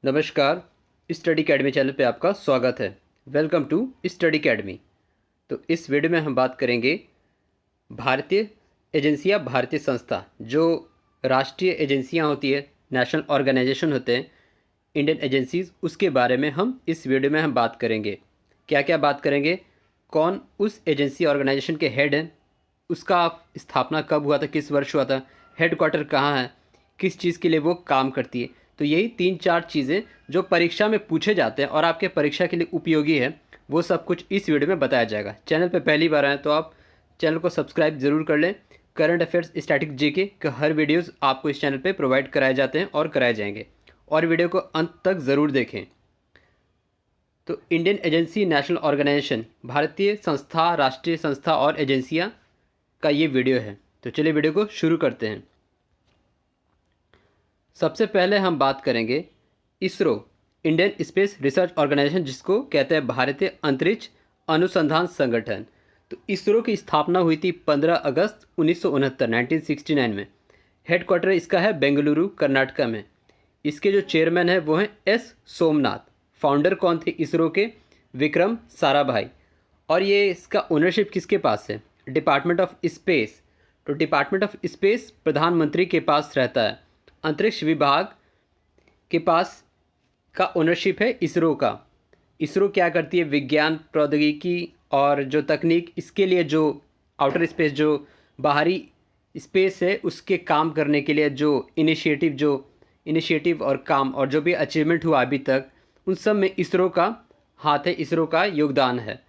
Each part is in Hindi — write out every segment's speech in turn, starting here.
नमस्कार। स्टडी अकेडमी चैनल पे आपका स्वागत है। Welcome to study academy. तो इस वीडियो में हम बात करेंगे भारतीय एजेंसियां, भारतीय संस्था, जो राष्ट्रीय एजेंसियां होती है, नेशनल ऑर्गेनाइजेशन होते हैं, इंडियन एजेंसीज, उसके बारे में हम इस वीडियो में हम बात करेंगे। क्या क्या बात करेंगे? कौन उस एजेंसी ऑर्गेनाइजेशन के हेड हैं, उसका स्थापना कब हुआ था, किस वर्ष हुआ था, हेडक्वार्टर कहाँ है, किस चीज़ के लिए वो काम करती है। तो यही 3-4 चीज़ें जो परीक्षा में पूछे जाते हैं और आपके परीक्षा के लिए उपयोगी है, वो सब कुछ इस वीडियो में बताया जाएगा। चैनल पे पहली बार आए तो आप चैनल को सब्सक्राइब ज़रूर कर लें। करंट अफेयर्स, स्टैटिक जीके के हर वीडियोज़ आपको इस चैनल पर प्रोवाइड कराए जाते हैं और कराए जाएंगे, और वीडियो को अंत तक ज़रूर देखें। तो इंडियन एजेंसी नेशनल ऑर्गेनाइजेशन, भारतीय संस्था, राष्ट्रीय संस्था और एजेंसियाँ का ये वीडियो है। तो चलिए वीडियो को शुरू करते हैं। सबसे पहले हम बात करेंगे ISRO, Indian space research organisation, जिसको कहते हैं भारतीय अंतरिक्ष अनुसंधान संगठन। तो इसरो की स्थापना हुई थी 15 अगस्त 1969 में। हेडक्वार्टर इसका है बेंगलुरु, कर्नाटका में। इसके जो चेयरमैन हैं वो हैं एस सोमनाथ। फाउंडर कौन थे इसरो के? विक्रम साराभाई। और ये इसका ओनरशिप किसके पास है? Department of space. तो डिपार्टमेंट ऑफ स्पेस प्रधानमंत्री के पास रहता है। अंतरिक्ष विभाग के पास का ओनरशिप है इसरो का। इसरो क्या करती है? विज्ञान, प्रौद्योगिकी और जो तकनीक, इसके लिए जो आउटर स्पेस, जो बाहरी स्पेस है, उसके काम करने के लिए जो इनिशिएटिव और काम और जो भी अचीवमेंट हुआ अभी तक, उन सब में इसरो का हाथ है, इसरो का योगदान है।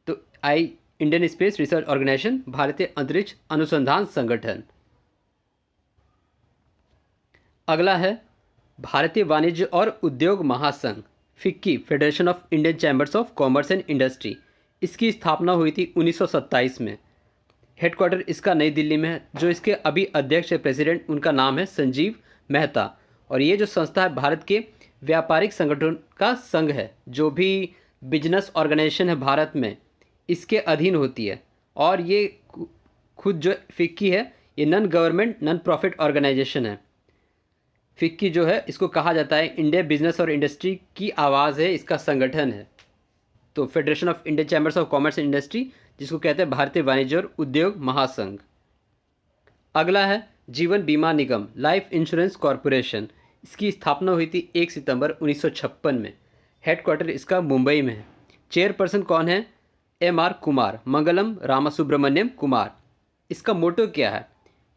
तो इंडियन स्पेस रिसर्च ऑर्गेनाइजेशन, भारतीय अंतरिक्ष अनुसंधान संगठन। अगला है भारतीय वाणिज्य और उद्योग महासंघ, FICCI, federation of Indian chambers of commerce and industry. इसकी स्थापना हुई थी 1927 में। हेडक्वार्टर इसका नई दिल्ली में है। जो इसके अभी अध्यक्ष है, प्रेसिडेंट, उनका नाम है संजीव मेहता। और ये जो संस्था है भारत के व्यापारिक संगठन का संघ है। जो भी बिजनेस ऑर्गेनाइजेशन है भारत में, इसके अधीन होती है। और ये खुद जो फिक्की है, ये non government, non profit organisation है। फिक्की जो है, इसको कहा जाता है इंडिया बिजनेस और इंडस्ट्री की आवाज़ है, इसका संगठन है। तो federation of Indian chambers of commerce and industry, जिसको कहते हैं भारतीय वाणिज्य और उद्योग महासंघ। अगला है जीवन बीमा निगम, लाइफ इंश्योरेंस कॉरपोरेशन। इसकी स्थापना हुई थी 1 सितंबर 1956 में। हेडक्वार्टर इसका मुंबई में है। चेयरपर्सन कौन है? MR कुमार, मंगलम रामासुब्रमण्यम कुमार। इसका मोटो क्या है?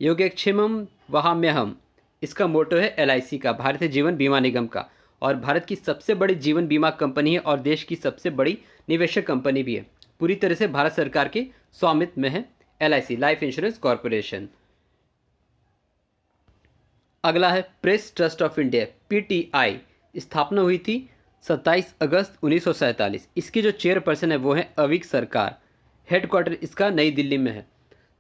योगक्षेमम वहाम्यहम। इसका मोटो है LIC का, भारतीय जीवन बीमा निगम का। और भारत की सबसे बड़ी जीवन बीमा कंपनी है और देश की सबसे बड़ी निवेशक कंपनी भी है। पूरी तरह से भारत सरकार के स्वामित्व में है LIC, लाइफ इंश्योरेंस कॉरपोरेशन। अगला है press trust of India, PTI। स्थापना हुई थी 27 अगस्त 1947। इसकी जो चेयरपर्सन है वो है अविक सरकार। हेडक्वार्टर इसका नई दिल्ली में है।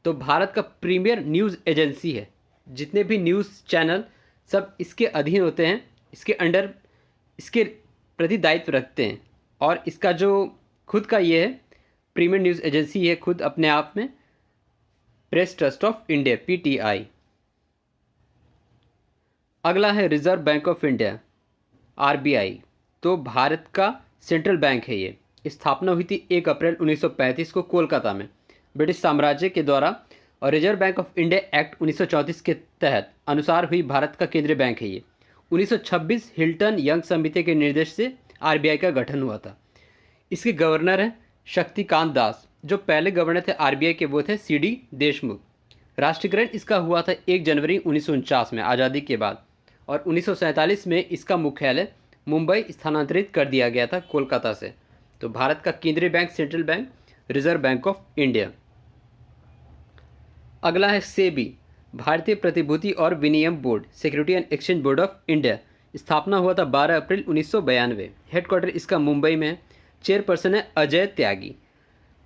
तो भारत का प्रीमियर न्यूज़ एजेंसी है। जितने भी न्यूज़ चैनल सब इसके अधीन होते हैं, इसके अंडर, इसके प्रति दायित्व रखते हैं। और इसका जो खुद का ये है प्रीमियर न्यूज़ एजेंसी है खुद अपने आप में, press trust of India, PTI। अगला है reserve bank of India, RBI। तो भारत का सेंट्रल बैंक है ये। स्थापना हुई थी 1 अप्रैल 1935 को कोलकाता में, ब्रिटिश साम्राज्य के द्वारा। और reserve bank of India act 1934 के तहत अनुसार हुई भारत का केंद्रीय बैंक है ये। 1926 हिल्टन यंग समिति के निर्देश से RBI का गठन हुआ था। इसके गवर्नर हैं शक्तिकांत दास। जो पहले गवर्नर थे RBI के वो थे CD देशमुख। राष्ट्रीयकरण इसका हुआ था 1 जनवरी 1949 में, आज़ादी के बाद। और 1947 में इसका मुख्यालय मुंबई स्थानांतरित कर दिया गया था कोलकाता से। तो भारत का केंद्रीय bank, central bank, reserve bank of India. अगला है सेबी, भारतीय प्रतिभूति और विनिमय board, security and exchange board of India. स्थापना हुआ था 12 अप्रैल 1992। हेडक्वार्टर इसका मुंबई में है। चेयरपर्सन है अजय त्यागी।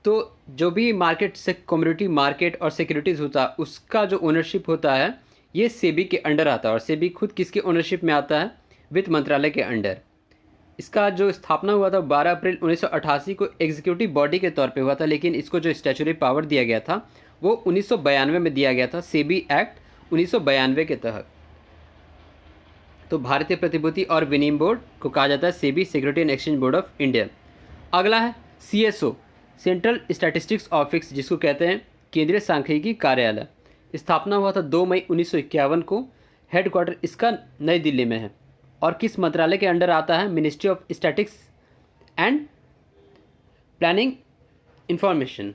तो जो भी मार्केट से कम्युनिटी मार्केट और सिक्योरिटीज़ होता है, उसका जो ओनरशिप होता है, ये सेबी के अंडर आता है। और सेबी खुद किसके ओनरशिप में आता है? वित्त मंत्रालय के अंडर। इसका जो स्थापना हुआ था 12 अप्रैल 1988 को एग्जीक्यूटिव बॉडी के तौर पे हुआ था, लेकिन इसको जो स्टैचुटरी पावर दिया गया था वो 1992 में दिया गया था, सेबी एक्ट 1992 के तहत। तो भारतीय प्रतिभूति और विनिमय बोर्ड को कहा जाता है SEBI, security and exchange board of India. अगला है सीएसओ, सेंट्रल स्टैटिस्टिक्स ऑफिस, जिसको कहते हैं केंद्रीय सांख्यिकी कार्यालय। स्थापना हुआ था 2 मई 1951 को। हेडक्वार्टर इसका नई दिल्ली में है और किस मंत्रालय के अंडर आता है? Ministry of statics and planning information.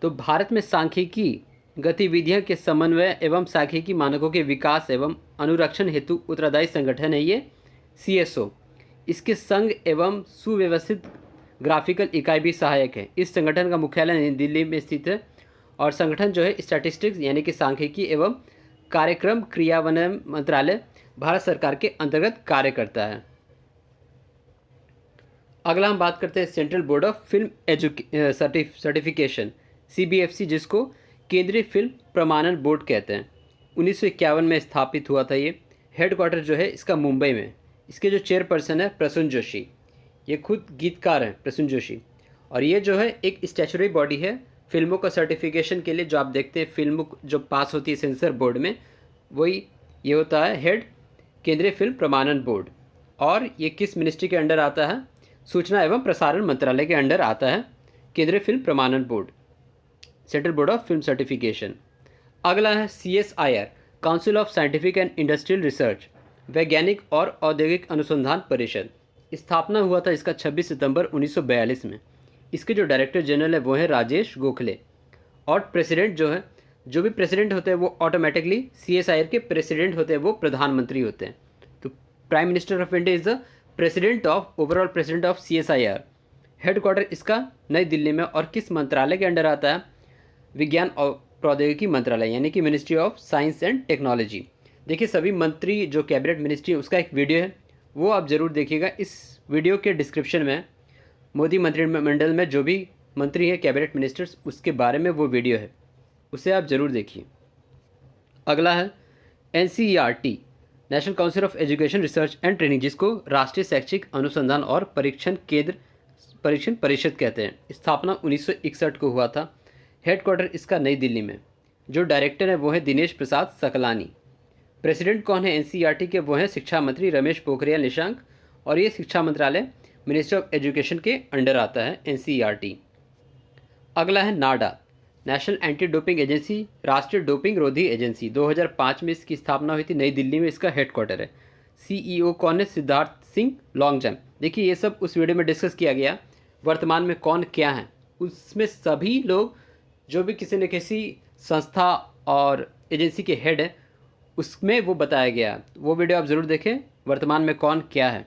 तो भारत में सांख्यिकी गतिविधियों के समन्वय एवं सांख्यिकी मानकों के विकास एवं अनुरक्षण हेतु उत्तरदायी संगठन है ये सीएसओ। इसके संघ एवं सुव्यवस्थित ग्राफिकल इकाई भी सहायक है। इस संगठन का मुख्यालय नई दिल्ली में स्थित है और संगठन जो है स्टैटिस्टिक्स यानी कि सांख्यिकी एवं कार्यक्रम क्रियान्वयन मंत्रालय भारत सरकार के अंतर्गत कार्य करता है। अगला हम बात करते हैं central board of film certification, CBFC, जिसको केंद्रीय फिल्म प्रमाणन बोर्ड कहते हैं। 1951 में स्थापित हुआ था ये। हेडक्वार्टर जो है इसका मुंबई में। इसके जो चेयरपर्सन है प्रसून जोशी, ये खुद गीतकार हैं प्रसून जोशी। और ये जो है एक स्टैचुटरी बॉडी है फिल्मों का सर्टिफिकेशन के लिए। जो आप देखते हैं फिल्म जो पास होती है सेंसर बोर्ड में, वही ये होता है हेड, केंद्रीय फिल्म प्रमाणन बोर्ड। और ये किस मिनिस्ट्री के अंडर आता है? सूचना एवं प्रसारण मंत्रालय के अंडर आता है केंद्रीय फिल्म प्रमाणन board, central board of film certification. अगला है CSIR, council of scientific and industrial research, वैज्ञानिक और औद्योगिक अनुसंधान परिषद। स्थापना हुआ था इसका 26 सितंबर 1942 में। इसके जो डायरेक्टर जनरल है वो है राजेश गोखले। और प्रेसिडेंट जो है, जो भी प्रेसिडेंट होते हैं वो ऑटोमेटिकली CSIR के प्रेसिडेंट होते हैं, वो प्रधानमंत्री होते हैं। तो prime minister of India is the president of overall president of CSIR। Headquarter इसका नई दिल्ली में और किस मंत्रालय के अंडर आता है? विज्ञान और प्रौद्योगिकी मंत्रालय यानी कि ministry of science and technology. देखिए सभी मंत्री जो कैबिनेट मिनिस्ट्री, उसका एक वीडियो है, वो आप ज़रूर देखिएगा। इस वीडियो के डिस्क्रिप्शन में मोदी मंत्रिमंडल में जो भी मंत्री हैं कैबिनेट मिनिस्टर्स, उसके बारे में वो वीडियो है, उसे आप ज़रूर देखिए। अगला है NCERT, national council of education research and training, जिसको राष्ट्रीय शैक्षिक अनुसंधान और परीक्षण परिषद कहते हैं। स्थापना 1961 को हुआ था। हेडक्वार्टर इसका नई दिल्ली में। जो डायरेक्टर है वो है दिनेश प्रसाद सकलानी। प्रेसिडेंट कौन है NCERT के? वो हैं शिक्षा मंत्री रमेश पोखरियाल निशंक। और ये शिक्षा मंत्रालय मिनिस्ट्री ऑफ एजुकेशन के अंडर आता है NCERT। अगला है नाडा, नेशनल एंटी डोपिंग एजेंसी, राष्ट्रीय डोपिंग रोधी एजेंसी। 2005 में इसकी स्थापना हुई थी, नई दिल्ली में इसका हेडक्वार्टर है। CEO कौन है? सिद्धार्थ सिंह लॉन्गजैम। देखिए ये सब उस वीडियो में डिस्कस किया गया, वर्तमान में कौन क्या है। उसमें सभी लोग जो भी किसी न किसी संस्था और एजेंसी के हेड हैं, उसमें वो बताया गया। वो वीडियो आप ज़रूर देखें, वर्तमान में कौन क्या है।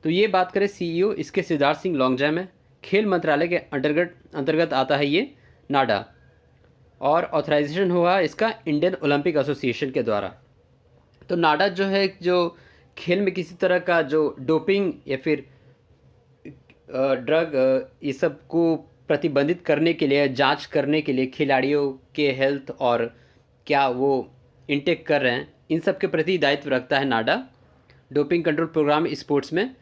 तो ये बात करें CEO, इसके सिद्धार्थ सिंह लॉन्गजैम है। खेल मंत्रालय के अंतर्गत आता है ये नाडा। और ऑथराइजेशन हुआ इसका इंडियन ओलंपिक एसोसिएशन के द्वारा। तो नाडा जो है, जो खेल में किसी तरह का जो डोपिंग या फिर ड्रग ये सब को प्रतिबंधित करने के लिए, जांच करने के लिए खिलाड़ियों के हेल्थ और क्या वो इनटेक कर रहे हैं, इन सब के प्रति दायित्व रखता है नाडा। डोपिंग कंट्रोल प्रोग्राम स्पोर्ट्स में,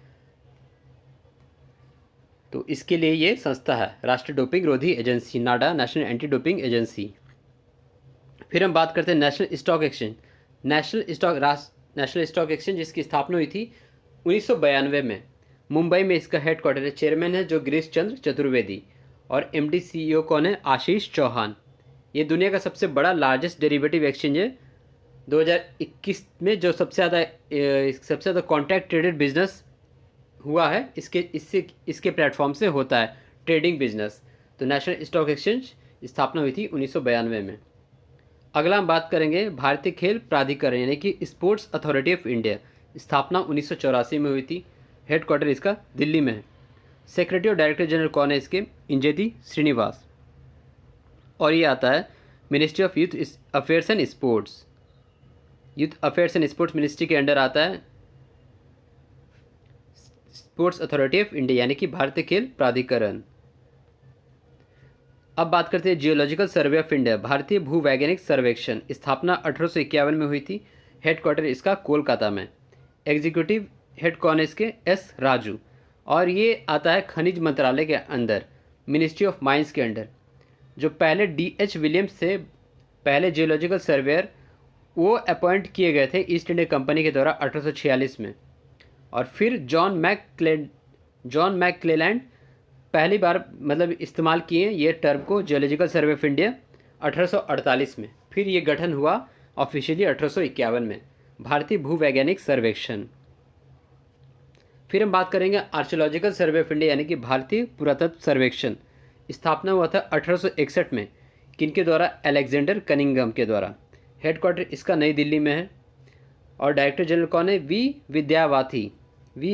तो इसके लिए ये संस्था है राष्ट्रीय डोपिंग रोधी एजेंसी, नाडा, नेशनल एंटी डोपिंग एजेंसी। फिर हम बात करते हैं national stock exchange. National stock exchange जिसकी स्थापना हुई थी 1992 में। मुंबई में इसका हेडक्वार्टर है। चेयरमैन है जो गिरीश चंद्र चतुर्वेदी। और MD CEO कौन है? आशीष चौहान। ये दुनिया का सबसे बड़ा लार्जेस्ट डेरिवेटिव एक्सचेंज है। 2021 में जो सबसे ज़्यादा कॉन्ट्रैक्ट ट्रेडेड बिजनेस हुआ है, इसके प्लेटफॉर्म से होता है ट्रेडिंग बिजनेस। तो नेशनल स्टॉक एक्सचेंज स्थापना हुई थी 1992 में। अगला हम बात करेंगे भारतीय खेल प्राधिकरण यानी कि स्पोर्ट्स अथॉरिटी ऑफ इंडिया। स्थापना 1984 में हुई थी। हेडक्वार्टर इसका दिल्ली में है। सेक्रेटरी और डायरेक्टर जनरल कौन है इसके? इंजेती श्रीनिवास। और ये आता है ministry of youth affairs and sports. Youth affairs and sports ministry के अंडर आता है स्पोर्ट्स अथॉरिटी ऑफ इंडिया यानी कि भारतीय खेल प्राधिकरण। अब बात करते हैं जियोलॉजिकल सर्वे ऑफ इंडिया, भारतीय भूवैज्ञानिक सर्वेक्षण। स्थापना 1851 में हुई थी। हेडक्वार्टर इसका कोलकाता में। एग्जीक्यूटिव हेड कौन है इसके? S राजू। और ये आता है खनिज मंत्रालय के अंदर, मिनिस्ट्री ऑफ माइंस के अंडर। जो पहले DH विलियम्स थे, पहले जियोलॉजिकल सर्वेयर, वो अपॉइंट किए गए थे ईस्ट इंडिया कंपनी के द्वारा 1846 में। और फिर जॉन मैकक्लेलैंड पहली बार मतलब इस्तेमाल किए ये टर्म को, जियोलॉजिकल सर्वे ऑफ इंडिया 1848 में। फिर ये गठन हुआ ऑफिशियली 1851 में, भारतीय भूवैज्ञानिक सर्वेक्षण। फिर हम बात करेंगे आर्कियोलॉजिकल सर्वे ऑफ इंडिया यानी कि भारतीय पुरातत्व सर्वेक्षण। स्थापना हुआ था 1861 में, किनके द्वारा? अलेक्जेंडर कनिंघम के द्वारा। हेडक्वार्टर इसका नई दिल्ली में है। और डायरेक्टर जनरल कौन है? वी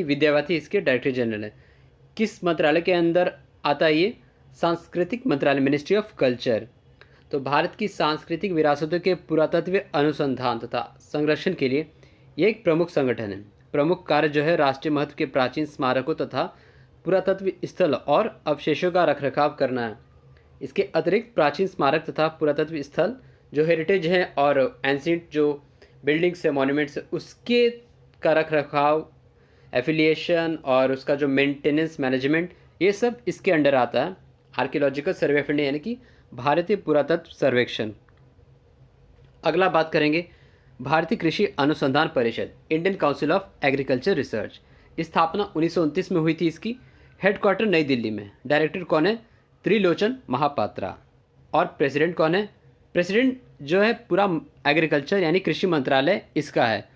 विद्यावाती इसके डायरेक्टर जनरल है। किस मंत्रालय के अंदर आता है ये? सांस्कृतिक मंत्रालय, मिनिस्ट्री ऑफ कल्चर। तो भारत की सांस्कृतिक विरासतों के पुरातत्व अनुसंधान तथा संरक्षण के लिए ये एक प्रमुख संगठन है। प्रमुख कार्य जो है राष्ट्रीय महत्व के प्राचीन स्मारकों तथा पुरातत्व स्थल और अवशेषों का रखरखाव करना है। इसके अतिरिक्त प्राचीन स्मारक तथा पुरातत्व स्थल जो हेरिटेज हैं और एंशिएंट जो बिल्डिंग्स है, मॉन्यूमेंट्स, उसके का रखरखाव, एफिलिएशन और उसका जो मेंटेनेंस मैनेजमेंट, ये सब इसके अंडर आता है। आर्कियोलॉजिकल सर्वे ऑफ इंडिया यानी कि भारतीय पुरातत्व सर्वेक्षण। अगला बात करेंगे भारतीय कृषि अनुसंधान परिषद, Indian council of agriculture research. स्थापना 1929 में हुई थी इसकी। हेडक्वार्टर नई दिल्ली में। डायरेक्टर कौन है? त्रिलोचन महापात्रा। और प्रेसिडेंट कौन है? प्रेसिडेंट जो है पूरा एग्रीकल्चर यानी कृषि मंत्रालय इसका है।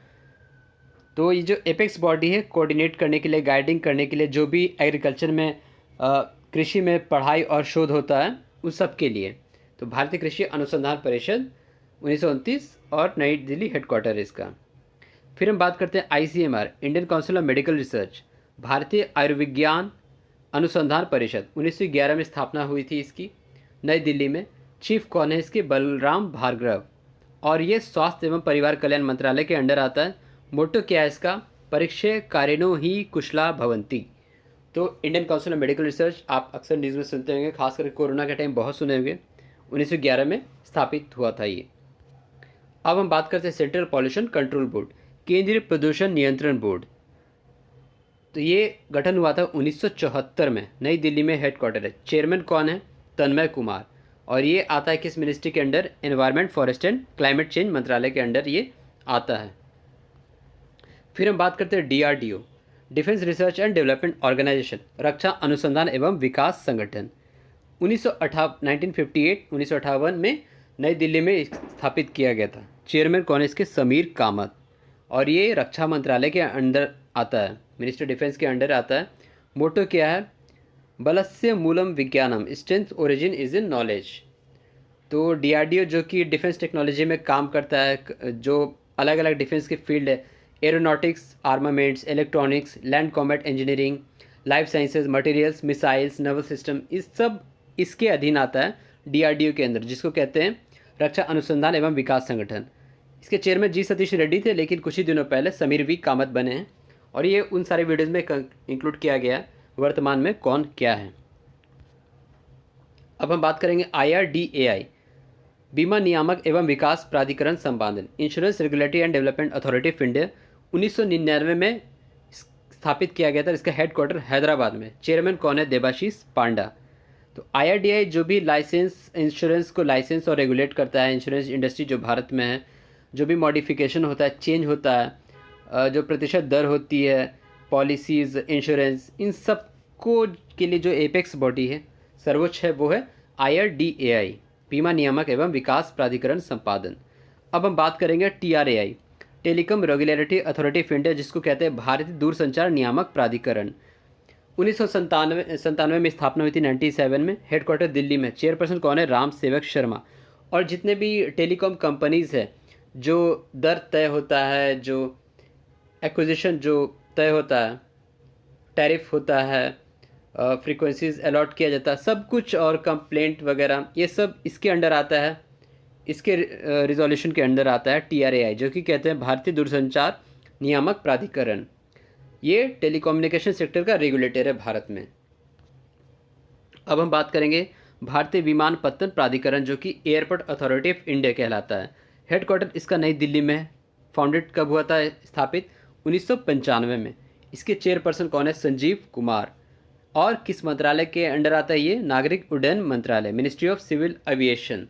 तो ये जो एपेक्स बॉडी है, कोऑर्डिनेट करने के लिए, गाइडिंग करने के लिए, जो भी एग्रीकल्चर में कृषि में पढ़ाई और शोध होता है उस सब के लिए। तो भारतीय कृषि अनुसंधान परिषद 1929 और नई दिल्ली हेडक्वार्टर इसका। फिर हम बात करते हैं ICMR, Indian council of medical research, Bharatiya Ayurvigyan अनुसंधान परिषद। 1911 में स्थापना हुई थी इसकी, नई दिल्ली में। चीफ कौन है इसके? बलराम भार्गव। और ये स्वास्थ्य एवं परिवार कल्याण मंत्रालय के अंडर आता है। मोटो क्या है इसका? परीक्षे कारिणो ही कुशला भवंती। तो Indian council of medical research आप अक्सर न्यूज़ में सुनते होंगे, खासकर कोरोना के टाइम बहुत सुने होंगे। 1911 में स्थापित हुआ था ये। अब हम बात करते हैं सेंट्रल पॉल्यूशन कंट्रोल बोर्ड, केंद्रीय प्रदूषण नियंत्रण बोर्ड। तो ये गठन हुआ था 1974 में, नई दिल्ली में हेडक्वार्टर है। चेयरमैन कौन है? तन्मय कुमार। और ये आता है किस मिनिस्ट्री के under? Environment, forest and climate change मंत्रालय के अंडर ये आता है। फिर हम बात करते हैं DRDO, defence research and development organisation, रक्षा अनुसंधान एवं विकास संगठन। 1958 में नई दिल्ली में स्थापित किया गया था। चेयरमैन कौन है इसके? समीर कामत। और ये रक्षा मंत्रालय के अंडर आता है, मिनिस्टर डिफेंस के अंडर आता है। मोटो क्या है? बलस्य मूलम विज्ञानम, strength origin is in knowledge. तो DRDO जो कि डिफेंस टेक्नोलॉजी में काम करता है, जो अलग अलग डिफेंस के फील्ड है, aeronautics, armaments, electronics, land combat engineering, life sciences, materials, missiles, Naval system, इस सब इसके अधीन आता है DRDO के अंदर, जिसको कहते हैं रक्षा अनुसंधान एवं विकास संगठन। इसके चेयरमैन जी सतीश रेड्डी थे, लेकिन कुछ ही दिनों पहले समीर वी कामत बने हैं। और ये उन सारे वीडियोज़ में इंक्लूड किया गया वर्तमान में कौन क्या है। अब हम बात करेंगे IRDAI, बीमा नियामक एवं विकास प्राधिकरण संपादन, insurance regulatory and development authority of India. 1999 में स्थापित किया गया था। इसका हेडक्वार्टर हैदराबाद में। चेयरमैन कौन है? देबाशीष पांडा। तो IRDAI जो भी लाइसेंस, इंश्योरेंस को लाइसेंस और रेगुलेट करता है, इंश्योरेंस इंडस्ट्री जो भारत में है, जो भी मॉडिफिकेशन होता है, चेंज होता है, जो प्रतिशत दर होती है, पॉलिसीज़, इंश्योरेंस, इन सब को के लिए जो एपेक्स बॉडी है, सर्वोच्च है, वो है IRDAI, बीमा नियामक एवं विकास प्राधिकरण संपादन। अब हम बात करेंगे TRAI, telecom regulatory authority of India, जिसको कहते हैं भारतीय दूरसंचार नियामक प्राधिकरण। 1997 में स्थापना हुई थी, 97 में। हेडक्वार्टर दिल्ली में। चेयरपर्सन कौन है? राम सेवक शर्मा। और जितने भी टेलीकॉम कंपनीज़ है, जो दर तय होता है, जो एक्विजिशन जो तय होता है, टैरिफ होता है, फ्रीक्वेंसीज अलॉट किया जाता है, सब कुछ, और कंप्लेंट वगैरह, ये सब इसके अंडर आता है, इसके रिजोल्यूशन के अंडर आता है TRAI, जो कि कहते हैं भारतीय दूरसंचार नियामक प्राधिकरण। ये टेलीकम्युनिकेशन सेक्टर का रेगुलेटर है भारत में। अब हम बात करेंगे भारतीय विमानपत्तन प्राधिकरण, जो कि एयरपोर्ट अथॉरिटी ऑफ इंडिया कहलाता है। हेडक्वार्टर इसका नई दिल्ली में है। फाउंडेड कब हुआ था? स्थापित 1995 में। इसके चेयरपर्सन कौन है? संजीव कुमार। और किस मंत्रालय के अंडर आता है ये? नागरिक उड्डयन मंत्रालय, मिनिस्ट्री ऑफ सिविल एविएशन।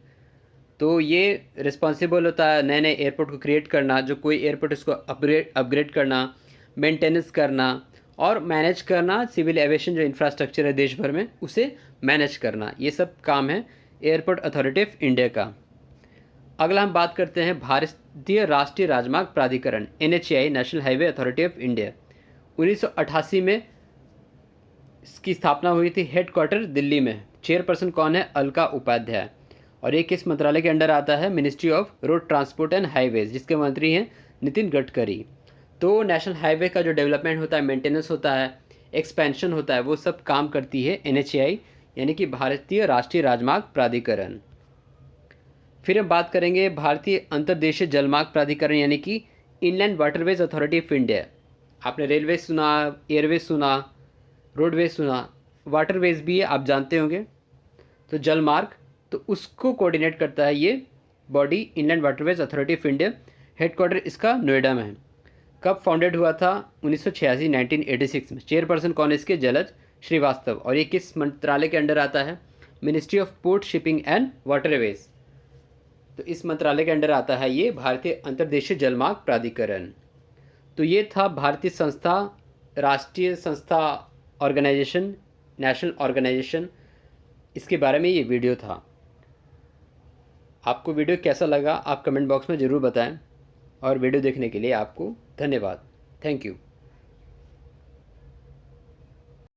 तो ये रिस्पॉन्सिबल होता है नए नए एयरपोर्ट को क्रिएट करना, जो कोई एयरपोर्ट उसको अपग्रेड करना, मेंटेनेंस करना और मैनेज करना, सिविल एविएशन जो इंफ्रास्ट्रक्चर है देश भर में उसे मैनेज करना, ये सब काम है एयरपोर्ट अथॉरिटी ऑफ इंडिया का। अगला हम बात करते हैं भारतीय राष्ट्रीय राजमार्ग प्राधिकरण NHAI, national highway authority of India. 1988 में इसकी स्थापना हुई थी, हेडक्वार्टर दिल्ली में। चेयरपर्सन कौन है? अलका उपाध्याय। और ये किस मंत्रालय के अंडर आता है? Ministry of road transport and highways, जिसके मंत्री हैं नितिन गडकरी। तो नेशनल हाईवे का जो डेवलपमेंट होता है, मेंटेनेंस होता है, एक्सपेंशन होता है, वो सब काम करती है NHAI, यानी कि भारतीय राष्ट्रीय राजमार्ग प्राधिकरण। फिर हम बात करेंगे भारतीय अंतर्देशीय जलमार्ग प्राधिकरण, यानी कि inland waterways authority of India. आपने रेलवे सुना, एयरवेज सुना, रोडवेज सुना, वाटरवेज भी है, आप जानते होंगे। तो जलमार्ग, तो उसको कोऑर्डिनेट करता है ये body, inland waterways authority of India. Headquarter इसका नोएडा में है। कब फाउंडेड हुआ था? 1986, 1986 में। चेयरपर्सन कौन है इसके? जलज श्रीवास्तव। और ये किस मंत्रालय के अंडर आता है? Ministry of port, shipping and waterways. तो इस मंत्रालय के अंडर आता है ये भारतीय अंतर्देशीय जलमार्ग प्राधिकरण। तो ये था भारतीय संस्था, राष्ट्रीय संस्था, ऑर्गेनाइजेशन, नेशनल ऑर्गेनाइजेशन, इसके बारे में ये वीडियो था। आपको वीडियो कैसा लगा आप कमेंट बॉक्स में ज़रूर बताएं, और वीडियो देखने के लिए आपको धन्यवाद। Thank you.